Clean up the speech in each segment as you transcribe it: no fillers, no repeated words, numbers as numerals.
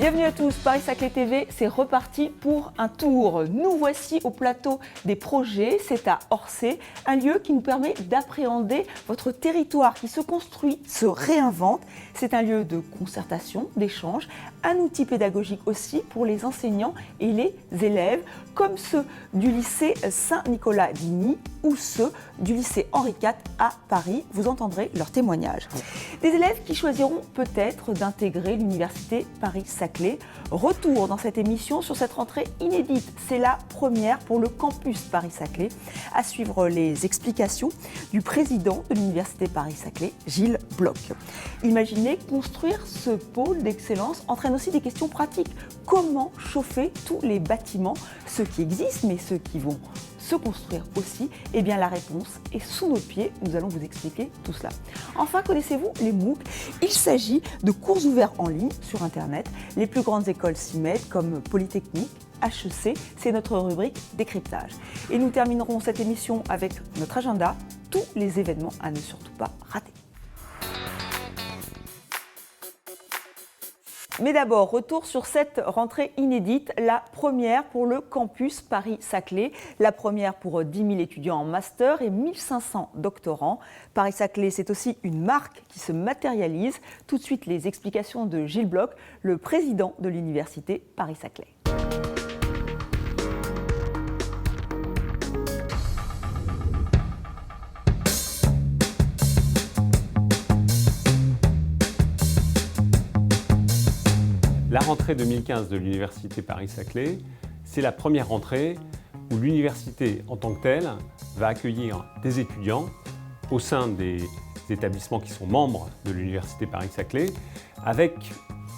Bienvenue à tous, Paris-Saclay TV, c'est reparti pour un tour. Nous voici au plateau des projets, c'est à Orsay, un lieu qui nous permet d'appréhender votre territoire qui se construit, se réinvente. C'est un lieu de concertation, d'échange, un outil pédagogique aussi pour les enseignants et les élèves, comme ceux du lycée Saint-Nicolas-d'Igny ou ceux du lycée Henri IV à Paris. Vous entendrez leurs témoignages. Des élèves qui choisiront peut-être d'intégrer l'université Paris-Saclay. Retour dans cette émission sur cette rentrée inédite. C'est la première pour le campus Paris-Saclay. À suivre les explications du président de l'université Paris-Saclay, Gilles Bloch. Imaginez construire ce pôle d'excellence entraîne aussi des questions pratiques. Comment chauffer tous les bâtiments, ceux qui existent mais ceux qui vont se construire aussi? Eh bien la réponse est sous nos pieds, nous allons vous expliquer tout cela. Enfin, connaissez-vous les MOOC? Il s'agit de cours ouverts en ligne sur Internet. Les plus grandes écoles s'y mettent comme Polytechnique, HEC, c'est notre rubrique décryptage. Et nous terminerons cette émission avec notre agenda, tous les événements à ne surtout pas rater. Mais d'abord, retour sur cette rentrée inédite, la première pour le campus Paris-Saclay, la première pour 10 000 étudiants en master et 1 500 doctorants. Paris-Saclay, c'est aussi une marque qui se matérialise. Tout de suite, les explications de Gilles Bloch, le président de l'université Paris-Saclay. La rentrée 2015 de l'université Paris-Saclay, c'est la première rentrée où l'université en tant que telle va accueillir des étudiants au sein des établissements qui sont membres de l'université Paris-Saclay avec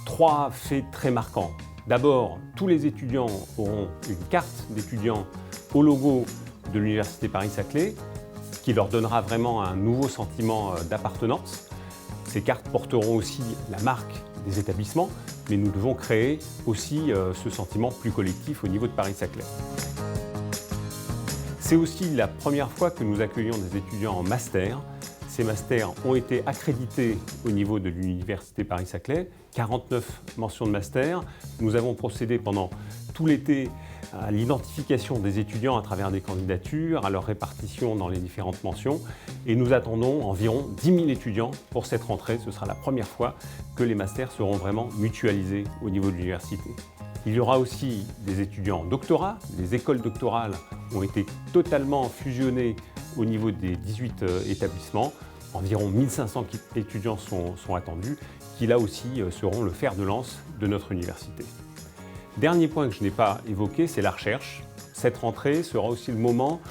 3 faits très marquants. D'abord, tous les étudiants auront une carte d'étudiant au logo de l'université Paris-Saclay, ce qui leur donnera vraiment un nouveau sentiment d'appartenance. Ces cartes porteront aussi la marque des établissements, mais nous devons créer aussi ce sentiment plus collectif au niveau de Paris-Saclay. C'est aussi la première fois que nous accueillons des étudiants en master. Ces masters ont été accrédités au niveau de l'université Paris-Saclay, 49 mentions de master. Nous avons procédé pendant tout l'été à l'identification des étudiants à travers des candidatures, à leur répartition dans les différentes mentions. Et nous attendons environ 10 000 étudiants pour cette rentrée. Ce sera la première fois que les masters seront vraiment mutualisés au niveau de l'université. Il y aura aussi des étudiants en doctorat. Les écoles doctorales ont été totalement fusionnées au niveau des 18 établissements. Environ 1 500 étudiants sont attendus, qui là aussi seront le fer de lance de notre université. Dernier point que je n'ai pas évoqué, c'est la recherche. Cette rentrée sera aussi le moment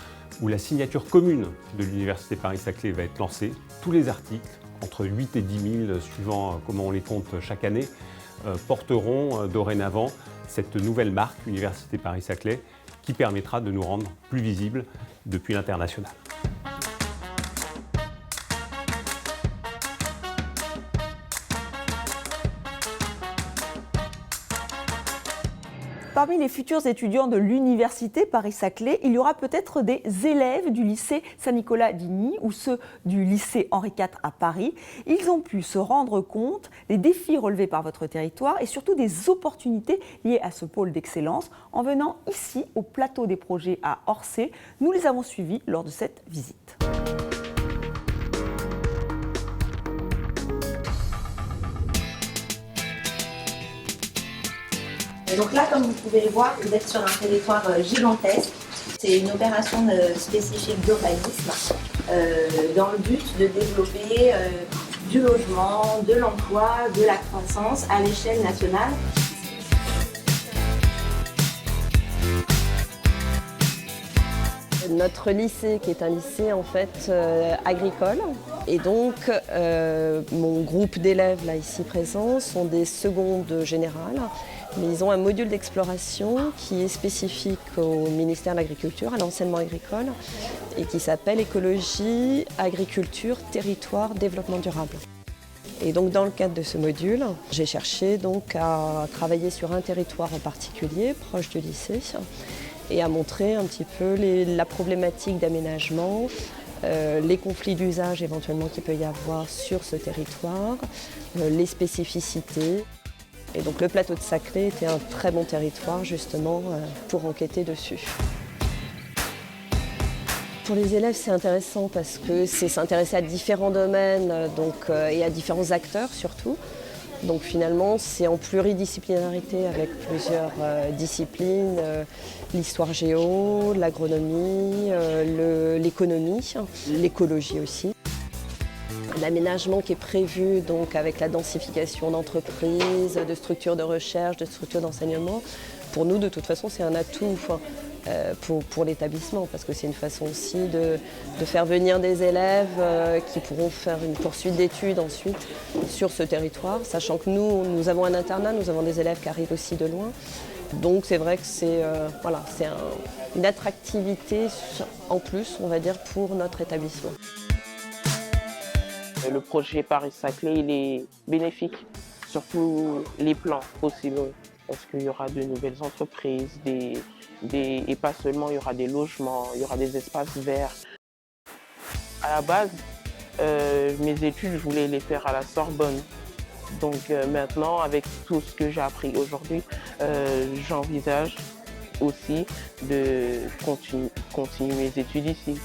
où la signature commune de l'université Paris-Saclay va être lancée. Tous les articles, entre 8 et 10 000, suivant comment on les compte chaque année, porteront dorénavant cette nouvelle marque Université Paris-Saclay qui permettra de nous rendre plus visibles depuis l'international. Parmi les futurs étudiants de l'université Paris-Saclay, il y aura peut-être des élèves du lycée Saint-Nicolas-d'Igny ou ceux du lycée Henri IV à Paris. Ils ont pu se rendre compte des défis relevés par votre territoire et surtout des opportunités liées à ce pôle d'excellence. En venant ici au plateau des projets à Orsay, nous les avons suivis lors de cette visite. Donc là, comme vous pouvez le voir, vous êtes sur un territoire gigantesque. C'est une opération spécifique d'urbanisme dans le but de développer du logement, de l'emploi, de la croissance à l'échelle nationale. Notre lycée, qui est un lycée en fait agricole, et donc mon groupe d'élèves là ici présents sont des secondes générales, mais ils ont un module d'exploration qui est spécifique au ministère de l'Agriculture, à l'enseignement agricole, et qui s'appelle Écologie, Agriculture, Territoire, Développement durable. Et donc dans le cadre de ce module, j'ai cherché donc à travailler sur un territoire en particulier, proche du lycée, et à montrer un petit peu la problématique d'aménagement, les conflits d'usage éventuellement qu'il peut y avoir sur ce territoire, les spécificités. Et donc le plateau de Saclay était un très bon territoire justement pour enquêter dessus. Pour les élèves, c'est intéressant parce que c'est s'intéresser à différents domaines et à différents acteurs surtout. Donc finalement, c'est en pluridisciplinarité avec plusieurs disciplines, l'histoire géo, l'agronomie, l'économie, l'écologie aussi. L'aménagement qui est prévu donc avec la densification d'entreprises, de structures de recherche, de structures d'enseignement, pour nous de toute façon c'est un atout pour l'établissement parce que c'est une façon aussi de faire venir des élèves qui pourront faire une poursuite d'études ensuite sur ce territoire, sachant que nous avons un internat, nous avons des élèves qui arrivent aussi de loin. Donc c'est vrai que c'est une attractivité en plus, on va dire, pour notre établissement. Le projet Paris-Saclay, il est bénéfique, surtout les plans possibles, parce qu'il y aura de nouvelles entreprises, et pas seulement, il y aura des logements, il y aura des espaces verts. À la base, mes études, je voulais les faire à la Sorbonne. Donc maintenant, avec tout ce que j'ai appris aujourd'hui, j'envisage aussi de continuer mes études ici.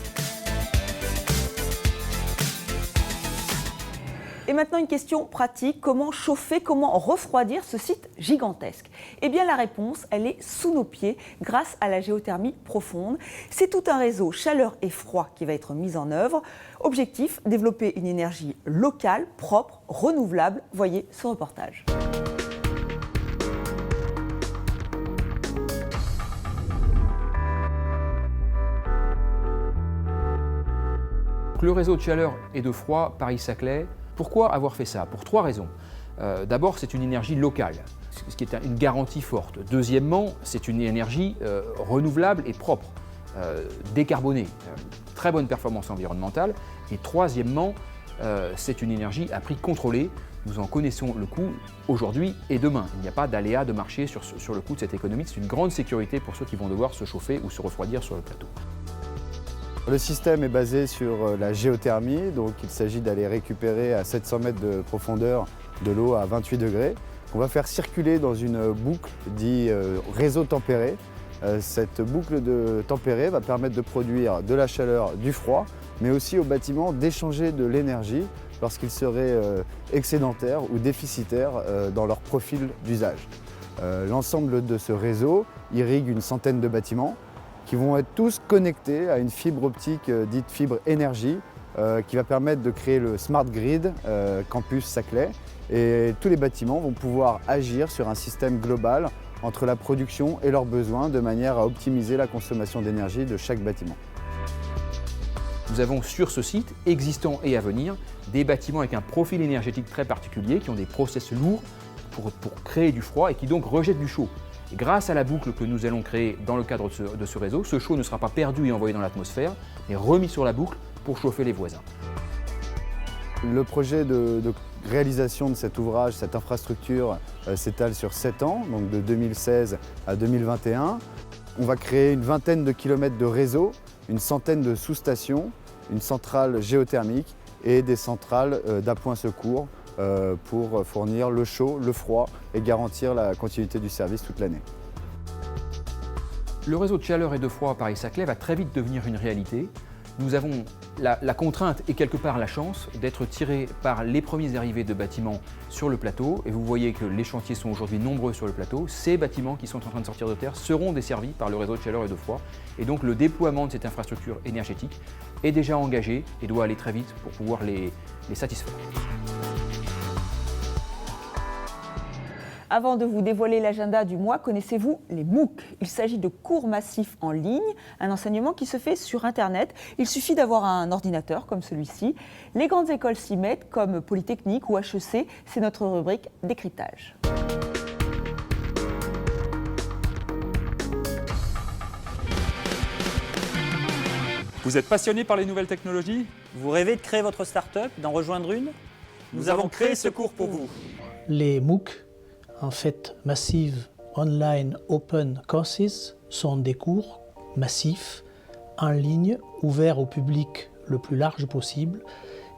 Et maintenant, une question pratique. Comment chauffer, comment refroidir ce site gigantesque? Eh bien, la réponse, elle est sous nos pieds grâce à la géothermie profonde. C'est tout un réseau chaleur et froid qui va être mis en œuvre. Objectif, développer une énergie locale, propre, renouvelable. Voyez ce reportage. Le réseau de chaleur et de froid Paris-Saclay, pourquoi avoir fait ça? Pour trois raisons. D'abord, c'est une énergie locale, ce qui est une garantie forte. Deuxièmement, c'est une énergie renouvelable et propre, décarbonée, très bonne performance environnementale. Et troisièmement, c'est une énergie à prix contrôlé. Nous en connaissons le coût aujourd'hui et demain. Il n'y a pas d'aléa de marché sur le coût de cette économie. C'est une grande sécurité pour ceux qui vont devoir se chauffer ou se refroidir sur le plateau. Le système est basé sur la géothermie, donc il s'agit d'aller récupérer à 700 mètres de profondeur de l'eau à 28 degrés. On va faire circuler dans une boucle dit réseau tempéré. Cette boucle tempérée va permettre de produire de la chaleur, du froid, mais aussi aux bâtiments d'échanger de l'énergie lorsqu'ils seraient excédentaires ou déficitaires dans leur profil d'usage. L'ensemble de ce réseau irrigue une centaine de bâtiments qui vont être tous connectés à une fibre optique dite fibre énergie qui va permettre de créer le Smart Grid Campus Saclay. Et tous les bâtiments vont pouvoir agir sur un système global entre la production et leurs besoins de manière à optimiser la consommation d'énergie de chaque bâtiment. Nous avons sur ce site, existant et à venir, des bâtiments avec un profil énergétique très particulier qui ont des process lourds pour créer du froid et qui donc rejettent du chaud. Et grâce à la boucle que nous allons créer dans le cadre de ce réseau, ce chaud ne sera pas perdu et envoyé dans l'atmosphère, mais remis sur la boucle pour chauffer les voisins. Le projet de réalisation de cet ouvrage, cette infrastructure, s'étale sur 7 ans, donc de 2016 à 2021. On va créer une vingtaine de kilomètres de réseau, une centaine de sous-stations, une centrale géothermique et des centrales d'appoint secours pour fournir le chaud, le froid et garantir la continuité du service toute l'année. Le réseau de chaleur et de froid Paris-Saclay va très vite devenir une réalité. Nous avons la contrainte et quelque part la chance d'être tirés par les premiers arrivés de bâtiments sur le plateau. Et vous voyez que les chantiers sont aujourd'hui nombreux sur le plateau. Ces bâtiments qui sont en train de sortir de terre seront desservis par le réseau de chaleur et de froid. Et donc le déploiement de cette infrastructure énergétique est déjà engagé et doit aller très vite pour pouvoir les satisfaire. Avant de vous dévoiler l'agenda du mois, connaissez-vous les MOOC? Il s'agit de cours massifs en ligne, un enseignement qui se fait sur Internet. Il suffit d'avoir un ordinateur comme celui-ci. Les grandes écoles s'y mettent, comme Polytechnique ou HEC. C'est notre rubrique décryptage. Vous êtes passionné par les nouvelles technologies? Vous rêvez de créer votre start-up, d'en rejoindre une? Nous avons créé ce cours pour vous. Les MOOC, en fait Massive Online Open Courses, sont des cours massifs, en ligne, ouverts au public le plus large possible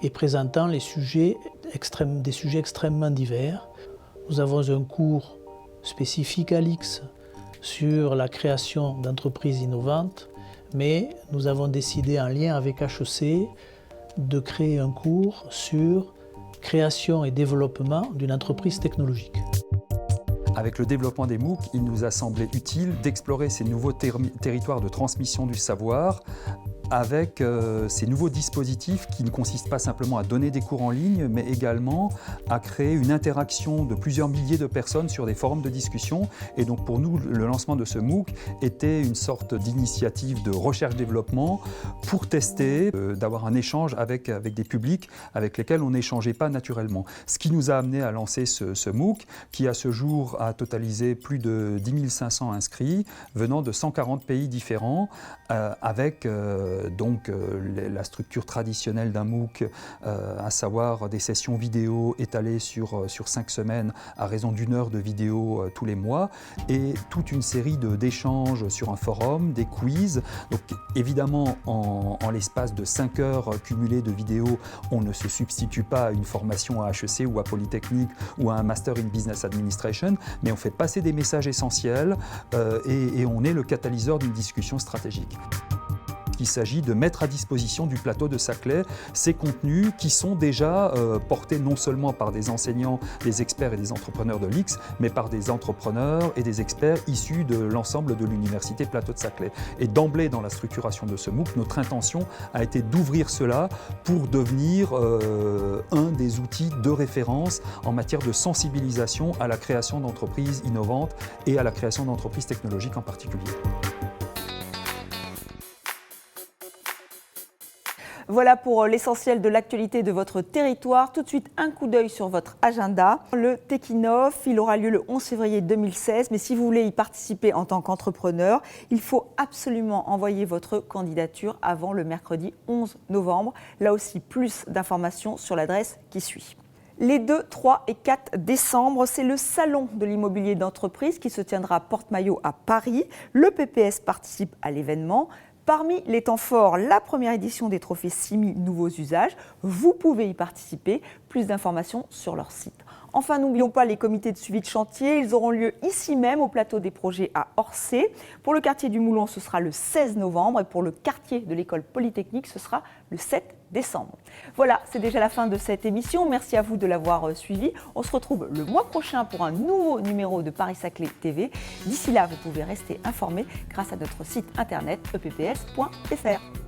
et présentant des sujets extrêmement divers. nous avons un cours spécifique à l'IX sur la création d'entreprises innovantes, mais nous avons décidé en lien avec HEC de créer un cours sur création et développement d'une entreprise technologique. Avec le développement des MOOC, il nous a semblé utile d'explorer ces nouveaux territoires de transmission du savoir avec ces nouveaux dispositifs qui ne consistent pas simplement à donner des cours en ligne, mais également à créer une interaction de plusieurs milliers de personnes sur des forums de discussion. Et donc pour nous, le lancement de ce MOOC était une sorte d'initiative de recherche-développement pour tester, d'avoir un échange avec des publics avec lesquels on n'échangeait pas naturellement. Ce qui nous a amené à lancer ce MOOC, qui à ce jour a totalisé plus de 10 500 inscrits, venant de 140 pays différents, avec la structure traditionnelle d'un MOOC, à savoir des sessions vidéo étalées sur 5 semaines à raison d'1 heure de vidéo tous les mois, et toute une série d'échanges sur un forum, des quiz. Donc évidemment, en l'espace de 5 heures cumulées de vidéos, on ne se substitue pas à une formation à HEC ou à Polytechnique ou à un Master in Business Administration, mais on fait passer des messages essentiels et on est le catalyseur d'une discussion stratégique. Il s'agit de mettre à disposition du plateau de Saclay ces contenus qui sont déjà portés non seulement par des enseignants, des experts et des entrepreneurs de l'IX, mais par des entrepreneurs et des experts issus de l'ensemble de l'université Plateau de Saclay. Et d'emblée, dans la structuration de ce MOOC, notre intention a été d'ouvrir cela pour devenir un des outils de référence en matière de sensibilisation à la création d'entreprises innovantes et à la création d'entreprises technologiques en particulier. Voilà pour l'essentiel de l'actualité de votre territoire. Tout de suite, un coup d'œil sur votre agenda. Le Techinoff, il aura lieu le 11 février 2016, mais si vous voulez y participer en tant qu'entrepreneur, il faut absolument envoyer votre candidature avant le mercredi 11 novembre. Là aussi, plus d'informations sur l'adresse qui suit. Les 2, 3 et 4 décembre, c'est le salon de l'immobilier d'entreprise qui se tiendra à Porte-Maillot à Paris. Le PPS participe à l'événement. Parmi les temps forts, la première édition des trophées 6000 nouveaux usages. Vous pouvez y participer. Plus d'informations sur leur site. Enfin, n'oublions pas les comités de suivi de chantier. Ils auront lieu ici même au plateau des projets à Orsay. Pour le quartier du Moulon, ce sera le 16 novembre et pour le quartier de l'école polytechnique, ce sera le 7 décembre. Voilà, c'est déjà la fin de cette émission. Merci à vous de l'avoir suivi. On se retrouve le mois prochain pour un nouveau numéro de Paris-Saclay TV. D'ici là, vous pouvez rester informés grâce à notre site internet epps.fr.